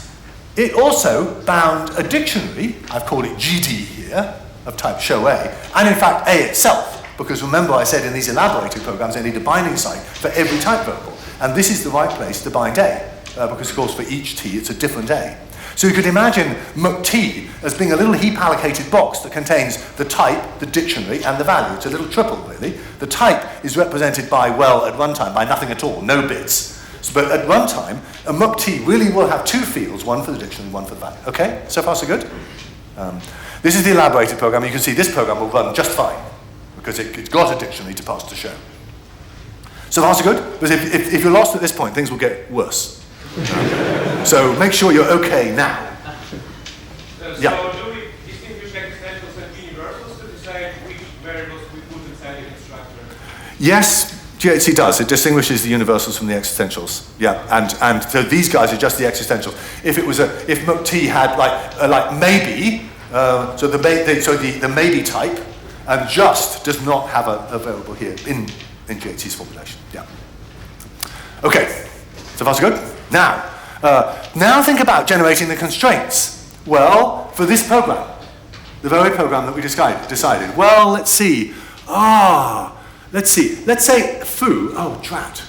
it also bound a dictionary, I've called it GD here, of type show A, and in fact A itself, because remember I said in these elaborated programs I need a binding site for every type variable, and this is the right place to bind A, because of course for each T it's a different A. So you could imagine muct as being a little heap allocated box that contains the type, the dictionary, and the value. It's a little triple, really. The type is represented by, well, at runtime, by nothing at all, no bits. So, but at runtime, a muck-t really will have two fields, one for the dictionary, one for the value. Okay, so far so good? This is the elaborated program. You can see this program will run just fine because it's got a dictionary to pass to show. So far so good? But if you're lost at this point, things will get worse. So make sure you're okay now. Yeah. So do we distinguish extensions and universals to decide which variables we put inside the constructor? Yes, GHC does. It distinguishes the universals from the existentials. Yeah, and so these guys are just the existentials. If it was if muck-t had like maybe, so the maybe type, and just does not have a variable here in GHC's formulation. Yeah. Okay. So far so good. Now think about generating the constraints. Well, for this program, the very program that we decided. Well, let's see. Let's see. Let's say foo. Oh, drat.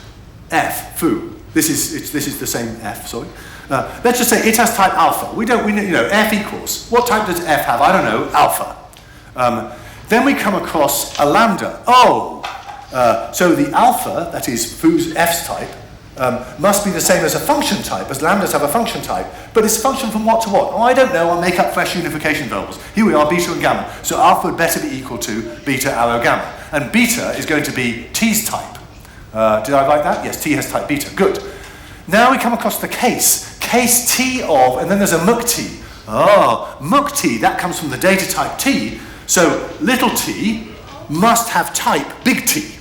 F foo. This is the same F. Sorry. Let's just say it has type alpha. We know F equals. What type does F have? I don't know. Alpha. Then we come across a lambda. So the alpha, that is foo's F's type, must be the same as a function type, as lambdas have a function type, but it's function from what to what? Oh, I don't know, I'll make up fresh unification variables. Here we are, beta and gamma. So alpha would better be equal to beta arrow gamma. And beta is going to be t's type. Did I write that? Yes, t has type beta. Good. Now we come across the case. Case t of, and then there's a muck-t. Muck-t, that comes from the data type t. So little t must have type big T.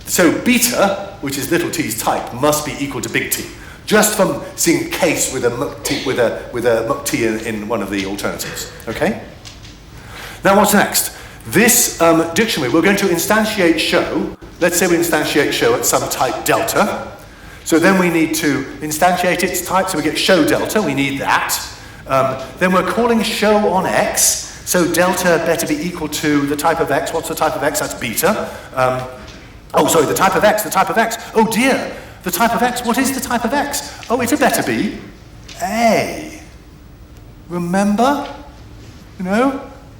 So beta, which is little t's type, must be equal to big T. Just from seeing case with a muck-t in one of the alternatives. Okay? Now what's next? This dictionary, we're going to instantiate show. Let's say we instantiate show at some type delta. So then we need to instantiate its type, so we get show delta, we need that. Then we're calling show on x, so delta better be equal to the type of x. What's the type of x? That's beta. The type of x. Oh dear, the type of x. What is the type of x? Oh, it had better be A. Remember?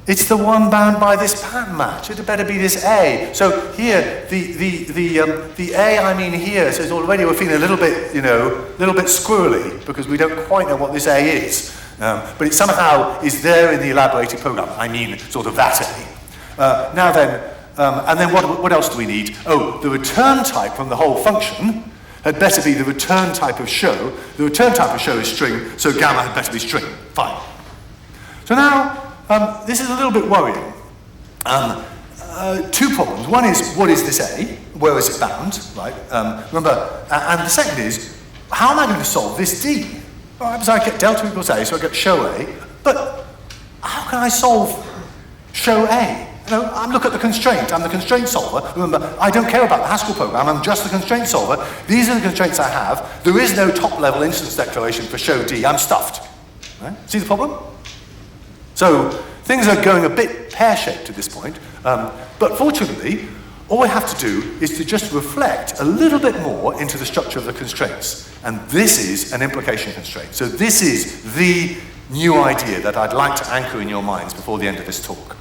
It's the one bound by this pattern match. It had better be this A. So here, the A I mean here says already we're feeling a little bit, little bit squirrely because we don't quite know what this A is. But it somehow is there in the elaborated program. I mean, sort of that A. Now then. And then what else do we need? Oh, the return type from the whole function had better be the return type of show. The return type of show is string, so gamma had better be string. Fine. So now, this is a little bit worrying. Two problems. One is, what is this A? Where is it bound? Right? Remember, and the second is, how am I going to solve this D? Well, because I get delta equals A, so I get show A. But how can I solve show A? Look at the constraint. I'm the constraint solver. Remember, I don't care about the Haskell program. I'm just the constraint solver. These are the constraints I have. There is no top-level instance declaration for show D. I'm stuffed. Right? See the problem? So things are going a bit pear-shaped at this point. But fortunately, all we have to do is to just reflect a little bit more into the structure of the constraints. And this is an implication constraint. So this is the new idea that I'd like to anchor in your minds before the end of this talk.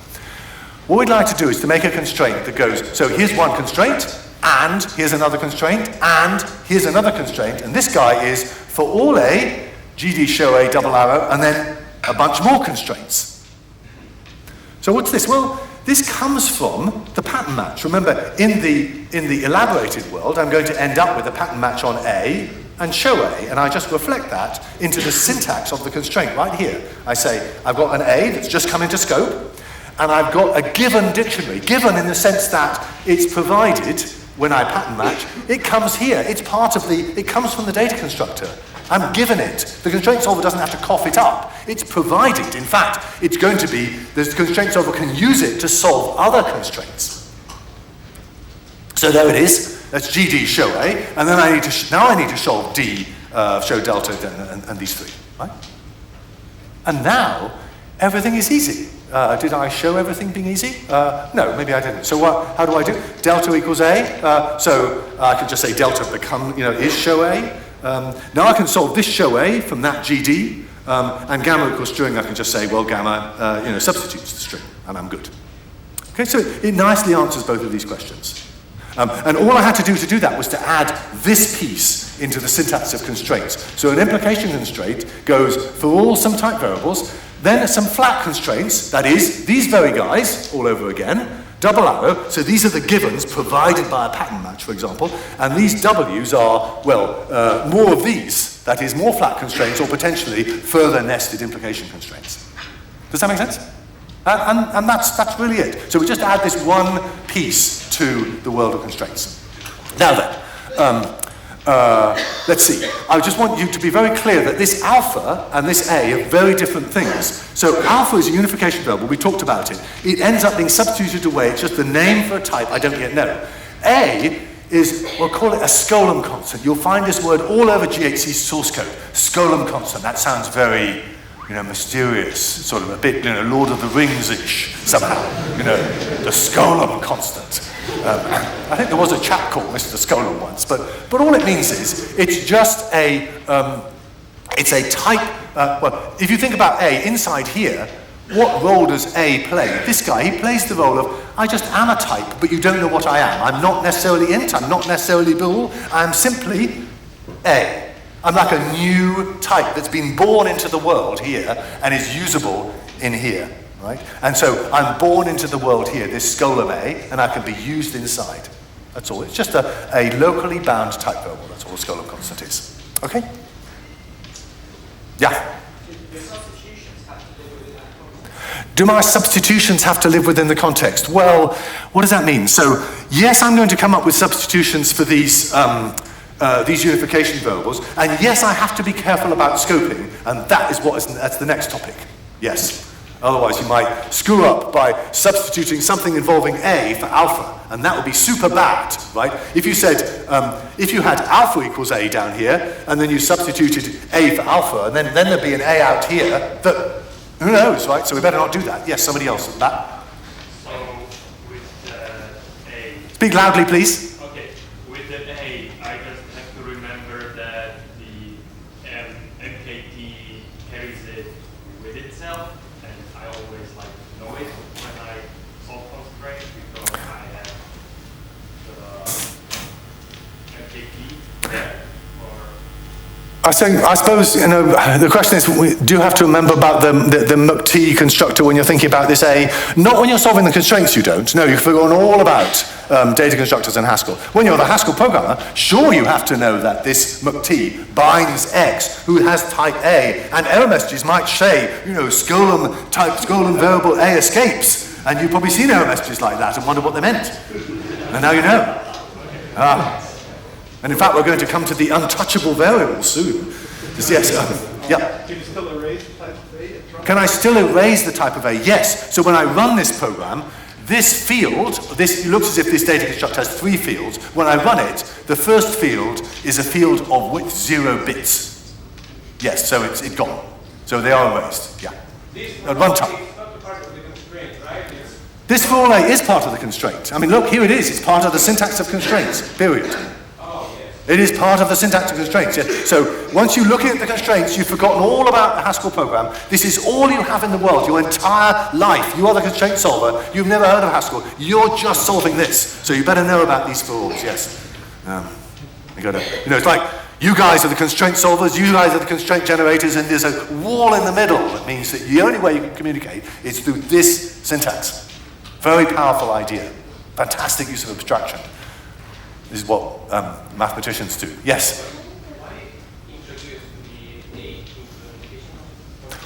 What we'd like to do is to make a constraint that goes, so here's one constraint, and here's another constraint, and here's another constraint, and this guy is, for all A, GD show A double arrow, and then a bunch more constraints. So what's this? Well, this comes from the pattern match. Remember, in the elaborated world, I'm going to end up with a pattern match on A and show A, and I just reflect that into the syntax of the constraint right here. I say, I've got an A that's just come into scope, and I've got a given dictionary, given in the sense that it's provided when I pattern match. It comes here. It's part of it comes from the data constructor. I'm given it. The constraint solver doesn't have to cough it up. It's provided. In fact, it's going to be, the constraint solver can use it to solve other constraints. So there it is. That's GD show A, and then I need to solve D, show delta, and these three, right? And now, everything is easy. Did I show everything being easy? No, maybe I didn't. So how do I do? Delta equals A. So I can just say delta is show A. Now I can solve this show A from that GD, and gamma equals string. I can just say, well, gamma substitutes the string, and I'm good. Okay, so it nicely answers both of these questions. And all I had to do that was to add this piece into the syntax of constraints. So an implication constraint goes for all some type variables, then some flat constraints, that is, these very guys, all over again, double arrow, so these are the givens provided by a pattern match, for example, and these W's are, well, more of these, that is, more flat constraints or potentially further nested implication constraints. Does that make sense? And that's really it. So we just add this one piece to the world of constraints. Now then, let's see. I just want you to be very clear that this alpha and this A are very different things. So alpha is a unification variable, we talked about it. It ends up being substituted away, it's just the name for a type I don't yet know. A is, we'll call it a Skolem constant. You'll find this word all over GHC's source code. Skolem constant, that sounds very, mysterious, sort of a bit, Lord of the Rings-ish, somehow. The Skolem constant. I think there was a chap called Mr. Skolem once, but all it means is, it's just a, it's a type, well, if you think about A, inside here, what role does A play? This guy, he plays the role of, I just am a type, but you don't know what I am. I'm not necessarily int, I'm not necessarily bool, I'm simply A. I'm like a new type that's been born into the world here and is usable in here, right? And so I'm born into the world here, this Skolem A, and I can be used inside. That's all. It's just a locally bound type variable. That's all a Skolem constant is. Okay? Yeah? Do my substitutions have to live within the context? Well, what does that mean? So, yes, I'm going to come up with substitutions for these unification variables, and yes, I have to be careful about scoping, and that's the next topic. Yes. Otherwise, you might screw up by substituting something involving A for alpha, and that would be super bad, right? If you said, if you had alpha equals A down here, and then you substituted A for alpha, and then there'd be an A out here, that, who knows, right? So we better not do that. Yes, somebody else. That. So, with A... Speak loudly, please. Okay, with the A, I just have to remember that the MKT carries it with itself. I always know it when I solve constraint because I have the MKT there. I suppose, the question is, we do have to remember about the MKT constructor when you're thinking about this A. Not when you're solving the constraints, you don't. No, you've forgotten all about data constructors in Haskell. When you're the Haskell programmer, sure you have to know that this MKT binds X, who has type A, and error messages might say, Skolem variable A escapes, and you've probably seen error messages like that and wonder what they meant. And now you know. And in fact, we're going to come to the untouchable variable soon. Yes, yeah. Can you still erase the type of A? Can I still erase the type of A? Yes. So when I run this program, this field, it looks as if this data constructor has 3 fields. When I run it, the first field is a field of width 0 bits. Yes, so it's gone. So they are erased, yeah. At runtime. This for all A is part of the constraint. I mean, look, here it is. It's part of the syntax of constraints, period. It is part of the syntax of constraints. Yes. So once you're looking at the constraints, you've forgotten all about the Haskell program. This is all you have in the world, your entire life. You are the constraint solver. You've never heard of Haskell. You're just solving this. So you better know about these for-alls, yes. You gotta, it's like you guys are the constraint solvers, you guys are the constraint generators, and there's a wall in the middle that means that the only way you can communicate is through this syntax. Very powerful idea. Fantastic use of abstraction. This is what mathematicians do. Yes? Why introduce the A into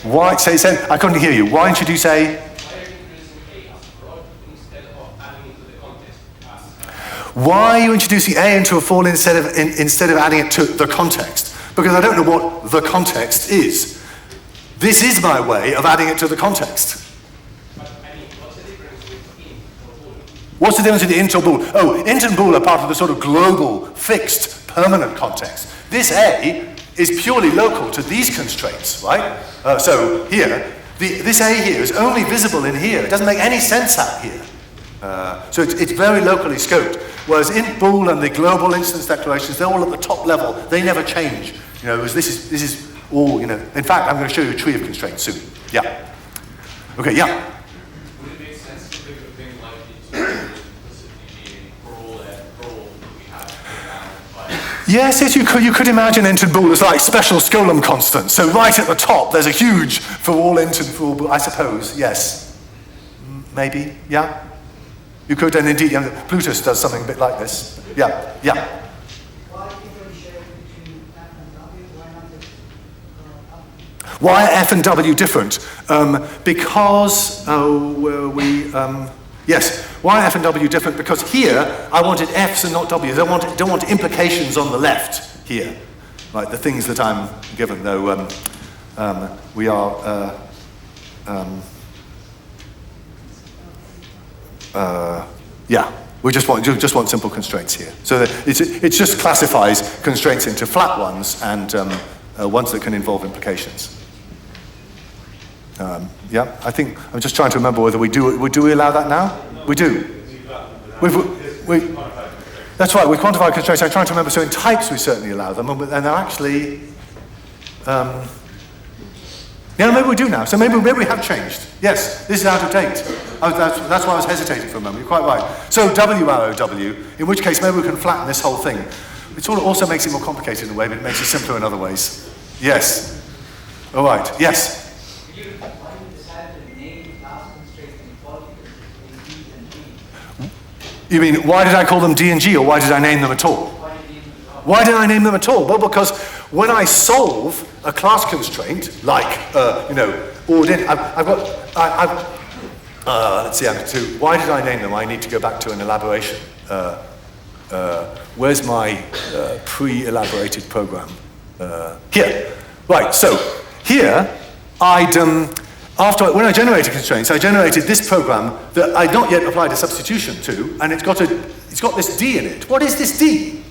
the Why, say, I couldn't hear you. Why introduce A? Why are you introducing A as prod instead of adding it to the context? Why are you introducing A into a for instead of adding it to the context? Because I don't know what the context is. This is my way of adding it to the context. What's the difference between int or bool? Oh, int and bool are part of the sort of global, fixed, permanent context. This A is purely local to these constraints, right? So here, this A here is only visible in here. It doesn't make any sense out here. So it's very locally scoped. Whereas int bool and the global instance declarations, they're all at the top level. They never change. This is all, In fact, I'm going to show you a tree of constraints soon. Yeah. Okay, yeah. Would it make sense to think of things like it's implicitly being Yes, you could imagine entered bool as like special Skolem constants. So right at the top, there's a huge for all entered bool, I suppose, yes. Maybe, yeah? You could, and indeed, Plutus does something a bit like this. Yeah, yeah. Why differentiate between F and W? Why not just up? Why are F and W different? Because, yes, why are F and W different? Because here, I wanted Fs and not Ws. I don't want implications on the left here, right? The things that I'm given, though we are, yeah, we just want simple constraints here. So that it just classifies constraints into flat ones and ones that can involve implications. Yeah, I think I'm just trying to remember whether we do we allow that now? We do. That's right. We quantify constraints. I'm trying to remember. So in types, we certainly allow them, and they're actually. Yeah, maybe we do now. So maybe we have changed. Yes, this is out of date. That's why I was hesitating for a moment. You're quite right. So W arrow W. In which case, maybe we can flatten this whole thing. It sort of also makes it more complicated in a way, but it makes it simpler in other ways. Yes. All right. Yes. You mean, why did I call them D and G, or why did I name them at all? Why did I name them at all? Well, because when I solve a class constraint, like, ordin, let's see, why did I name them? I need to go back to an elaboration. Where's my pre-elaborated program? Here. Right, so here, when I generated constraints, I generated this program that I'd not yet applied a substitution to, and it's got this D in it. What is this D?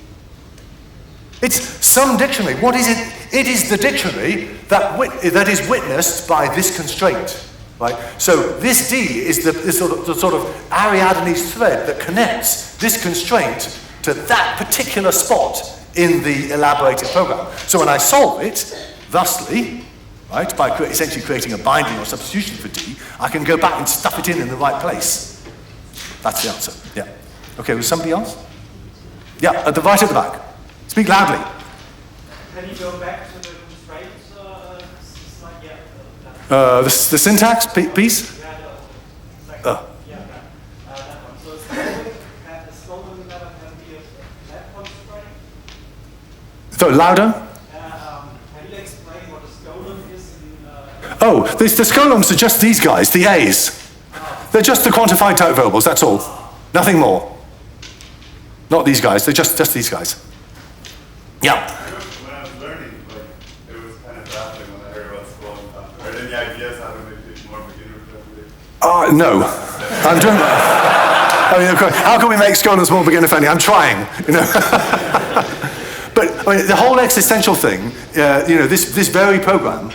It's some dictionary. What is it? It is the dictionary that is witnessed by this constraint, right? So this D is the sort of Ariadne's thread that connects this constraint to that particular spot in the elaborated program. So when I solve it, thusly, right, by essentially creating a binding or substitution for D, I can go back and stuff it in the right place. That's the answer. Yeah. Okay, was somebody else? Yeah, right at the back. Speak loudly. Can you go back to the constraints slide? Yeah. The syntax piece? Yeah, that one. So it's Skolem never can be a left constraint. So louder? Can you explain what a Skolem is? The Skolems are just these guys, the A's. They're just the quantified type variables, that's all. Nothing more. Not these guys, they're just these guys. Yeah. When I was learning, it was kind of baffling when I heard about Skolem. Are there any ideas how to make it more beginner friendly? No. I'm doing that. I mean, how can we make Skolems more beginner friendly? I'm trying, But the whole existential thing, this very program,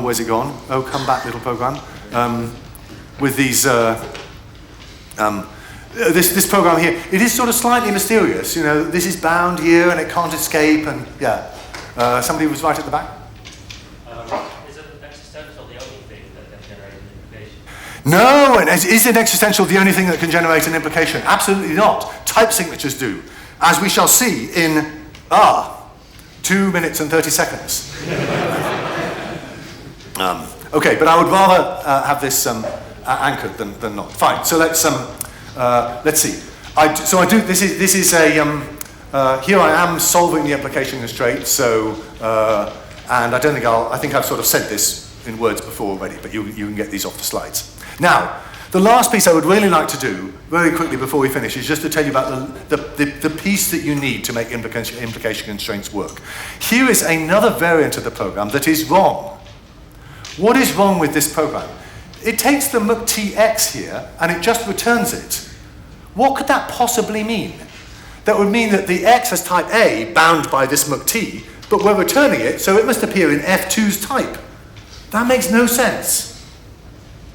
where's it gone? Oh, come back, little program. With these, this program here, it is sort of slightly mysterious. This is bound here and it can't escape, and yeah. Somebody was right at the back. Is it existential the only thing that can generate an implication? No, and is it existential the only thing that can generate an implication? Absolutely not. Type signatures do, as we shall see in 2 minutes and 30 seconds. Okay, but I would rather have this anchored than not. Fine. So let's see. This is a here I am solving the implication constraint. So and I think I've sort of said this in words before already, but you can get these off the slides. Now, the last piece I would really like to do very quickly before we finish is just to tell you about the piece that you need to make implication constraints work. Here is another variant of the program that is wrong. What is wrong with this program? It takes the mctx here and it just returns it. What could that possibly mean? That would mean that the x has type A bound by this mct, but we're returning it, so it must appear in F2's type. That makes no sense.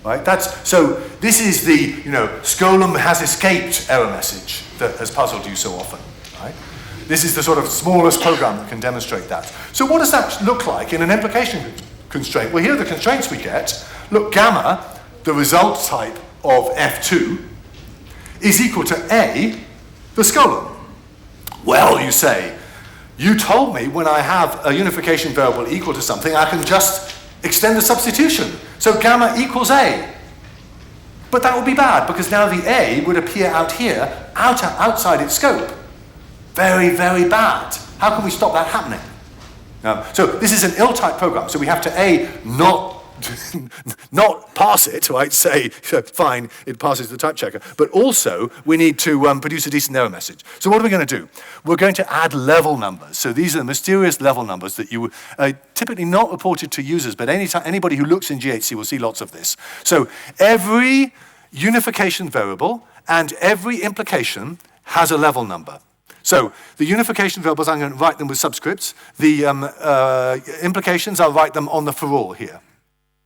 Right? So this is the Skolem has escaped error message that has puzzled you so often. Right? This is the sort of smallest program that can demonstrate that. So what does that look like in an implication constraint? Well, here are the constraints we get. Look, gamma, the result type of F2, is equal to A, the Skolem. Well, you say, You told me when I have a unification variable equal to something, I can just extend the substitution. So gamma equals A. But that would be bad, because now the A would appear out here, outside its scope. Very, very bad. How can we stop that happening? So this is an ill-typed program, so we have to A, not pass it, right, say, fine, it passes the type checker, but also we need to produce a decent error message. So what are we going to do? We're going to add level numbers. So these are the mysterious level numbers that you typically not reported to users, but anybody who looks in GHC will see lots of this. So every unification variable and every implication has a level number. So the unification variables, I'm going to write them with subscripts. The implications, I'll write them on the for all here.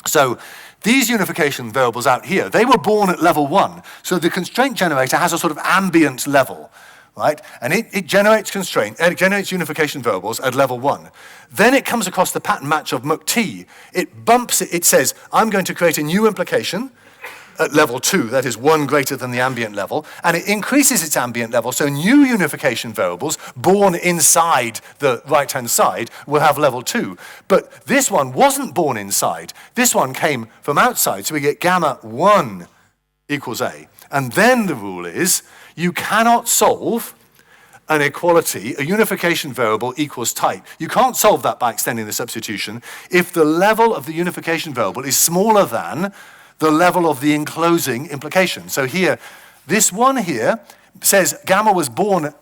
So these unification variables out here, they were born at level 1. So the constraint generator has a sort of ambient level, right? And it generates it generates unification variables at level 1. Then it comes across the pattern match of muct. It bumps it, it says, I'm going to create a new implication at level 2, that is 1 greater than the ambient level, and it increases its ambient level, so new unification variables born inside the right-hand side will have level 2. But this one wasn't born inside. This one came from outside, so we get gamma 1 equals A. And then the rule is, you cannot solve an equality, a unification variable equals type. You can't solve that by extending the substitution if the level of the unification variable is smaller than the level of the enclosing implication. So here, this one here says gamma was born